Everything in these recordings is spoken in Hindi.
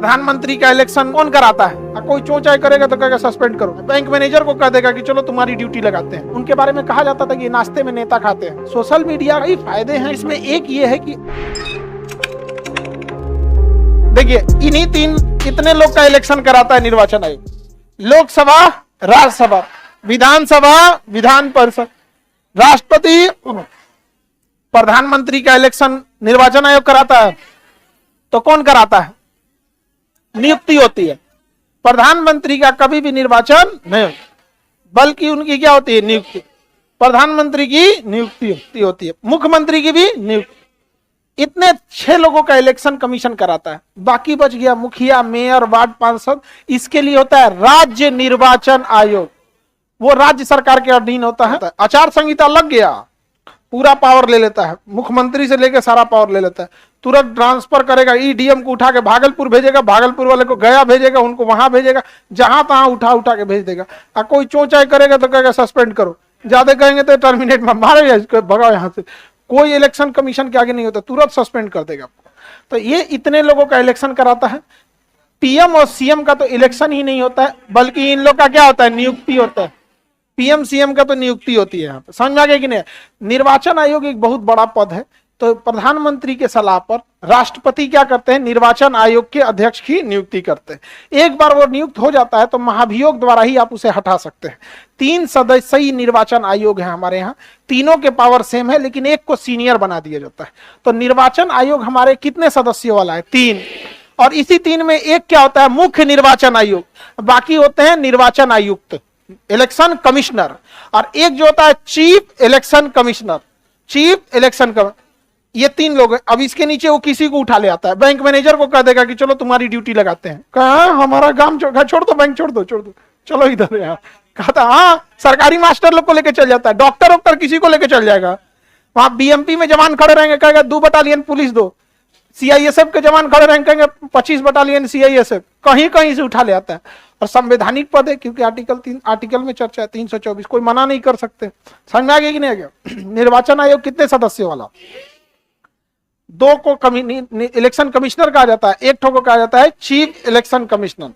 प्रधानमंत्री का इलेक्शन कौन कराता है? कोई चोंचाई करेगा तो कहेगा सस्पेंड करो। बैंक मैनेजर को कह देगा कि चलो तुम्हारी ड्यूटी लगाते हैं। उनके बारे में कहा जाता था कि नाश्ते में नेता खाते हैं। सोशल मीडिया के फायदे हैं, इसमें एक ये है कि देखिए इन्हीं तीन कितने लोग का इलेक्शन कराता है निर्वाचन आयोग? लोकसभा, राज्यसभा, विधानसभा, विधान परिषद, राष्ट्रपति, प्रधानमंत्री का इलेक्शन निर्वाचन आयोग कराता है। तो कौन कराता है? नियुक्ति होती है। प्रधानमंत्री का कभी भी निर्वाचन नहीं होता, बल्कि उनकी क्या होती है? नियुक्ति। प्रधानमंत्री की नियुक्ति होती है, मुख्यमंत्री की भी नियुक्ति। इतने 6 लोगों का इलेक्शन कमीशन कराता है। बाकी बच गया मुखिया, मेयर, वार्ड पार्षद। इसके लिए होता है राज्य निर्वाचन आयोग, वो राज्य सरकार के अधीन होता है। आचार संहिता लग गया, पूरा पावर ले लेता है, मुख्यमंत्री से लेकर सारा पावर ले लेता है। तुरंत ट्रांसफर करेगा, ईडीएम को उठा के भागलपुर भेजेगा, भागलपुर वाले को गया भेजेगा, उनको वहां भेजेगा, जहां तहां उठा के भेज देगा। और कोई चोंचाई करेगा तो कहेगा सस्पेंड करो, ज्यादा कहेंगे तो टर्मिनेट में मारेगा, इसको भगाओ यहाँ से। कोई इलेक्शन कमीशन के आगे नहीं होता, तुरंत सस्पेंड कर देगा आपको। तो ये इतने लोगों का इलेक्शन कराता है। पीएम और सीएम का तो इलेक्शन ही नहीं होता है, बल्कि इन लोग का क्या होता है? नियुक्ति होता है। पीएम सीएम का तो नियुक्ति होती है। यहाँ पे समझ में आ गया कि नहीं? निर्वाचन आयोग एक बहुत बड़ा पद है। तो प्रधानमंत्री के सलाह पर राष्ट्रपति क्या करते हैं? निर्वाचन आयोग के अध्यक्ष की नियुक्ति करते हैं। एक बार वो नियुक्त हो जाता है तो महाभियोग द्वारा ही आप उसे हटा सकते हैं। 3 सदस्यीय निर्वाचन आयोग है हमारे यहाँ, तीनों के पावर सेम है, लेकिन एक को सीनियर बना दिया जाता है। तो निर्वाचन आयोग हमारे कितने सदस्यों वाला है? 3। और इसी 3 में एक क्या होता है? मुख्य निर्वाचन आयोग, बाकी होते हैं निर्वाचन आयुक्त, इलेक्शन कमिश्नर, और एक जो होता है chief election commissioner, chief election commissioner. ये 3 लोग हैं। अब इसके नीचे वो किसी को उठा ले आता है, बैंक मैनेजर को कह देगा कि चलो तुम्हारी ड्यूटी लगाते हैं। कहा हमारा काम छोड़ दो, बैंक छोड़ दो, चलो इधर। यहाँ कहता हाँ, सरकारी मास्टर लोग को लेकर चल जाता है, डॉक्टर किसी को लेकर चल जाएगा। वहां बीएमपी में जवान खड़े रहेंगे, कहेगा 2 बटालियन पुलिस दो। सीआईएसएफ के जवान खड़े रहेंगे, कहेंगे 25 बटालियन सीआईएसएफ। कहीं से उठा ले आता है। और संवैधानिक पद है, क्योंकि आर्टिकल में चर्चा है 324, कोई मना नहीं कर सकते। समझ में आ गया कि नहीं आ गया? निर्वाचन आयोग कितने सदस्यों वाला? 2 को इलेक्शन कमिश्नर कहा जाता है, एक को कहा जाता है चीफ इलेक्शन कमिश्नर।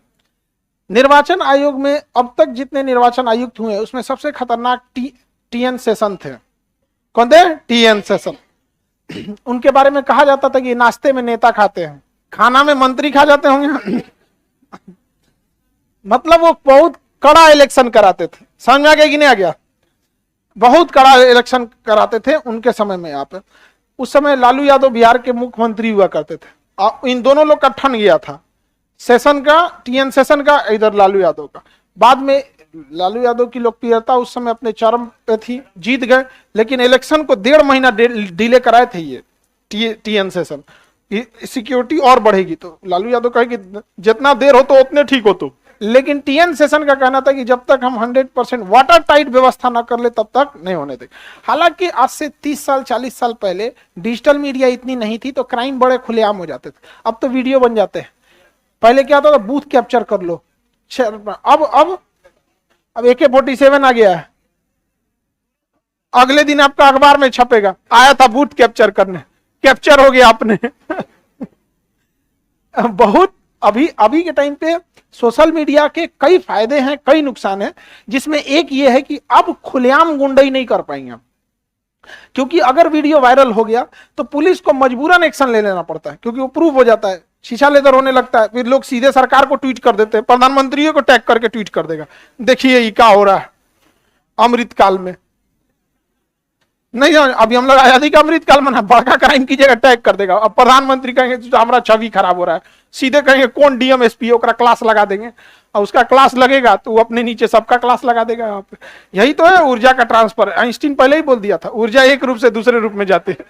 निर्वाचन आयोग में अब तक जितने निर्वाचन आयुक्त हुए उसमें सबसे खतरनाक टीएन सेशन थे। कौन थे? TN session. उनके बारे में कहा जाता था कि नाश्ते में नेता खाते हैं, खाना में मंत्री खा जाते होंगे। मतलब वो बहुत कड़ा इलेक्शन कराते थे। समझ में आ गया कि नहीं आ गया? बहुत कड़ा इलेक्शन कराते थे उनके समय में। यहाँ पे उस समय लालू यादव बिहार के मुख्यमंत्री हुआ करते थे। इन दोनों लोग का ठन गया था, सेशन का, टीएन सेशन का, इधर लालू यादव का। बाद में लालू यादव की लोकप्रियता उस समय अपने चरम पे थी, जीत गए, लेकिन इलेक्शन को 1.5 महीना डिले कराए थे ये टीएन सेशन। सिक्योरिटी और बढ़ेगी, तो लालू यादव कहे कि जितना देर हो तो उतने ठीक हो। तो लेकिन टीएन सेशन का कहना था कि जब तक हम 100% वाटर टाइट व्यवस्था ना कर ले तब तक नहीं होने देंगे। हालांकि आज से 30 साल 40 साल पहले डिजिटल मीडिया इतनी नहीं थी, तो क्राइम बड़े खुलेआम हो जाते थे। अब तो वीडियो बन जाते हैं। पहले क्या होता था? बूथ कैप्चर कर लो। अब AK-47 आ गया है, अगले दिन आपका अखबार में छपेगा, आया था बूथ कैप्चर करने, कैप्चर हो गया आपने। बहुत अभी के टाइम पे सोशल मीडिया के कई फायदे हैं, कई नुकसान हैं, जिसमें एक ये है कि अब खुलेआम गुंडाई नहीं कर पाएंगे। क्योंकि अगर वीडियो वायरल हो गया तो पुलिस को मजबूरन एक्शन ले लेना पड़ता है, क्योंकि वो प्रूफ हो जाता है, शीशा लेदर होने लगता है। फिर लोग सीधे सरकार को ट्वीट कर देते हैं, प्रधानमंत्री को टैग करके ट्वीट कर देगा, देखिए ये क्या हो रहा है अमृत काल में। नहीं, अभी हम लोग आजादी का अमृत काल मना, बड़का क्राइम की जगह टैग कर देगा। अब प्रधानमंत्री कहेंगे हमारा छवि खराब हो रहा है, सीधे कहेंगे कौन डीएम एसपी, ओकरा क्लास लगा देंगे, और उसका क्लास लगेगा तो वो अपने नीचे सबका क्लास लगा देगा। यहाँ पे यही तो है ऊर्जा का ट्रांसफर। आइंस्टीन पहले ही बोल दिया था, ऊर्जा एक रूप से दूसरे रूप में जाती है।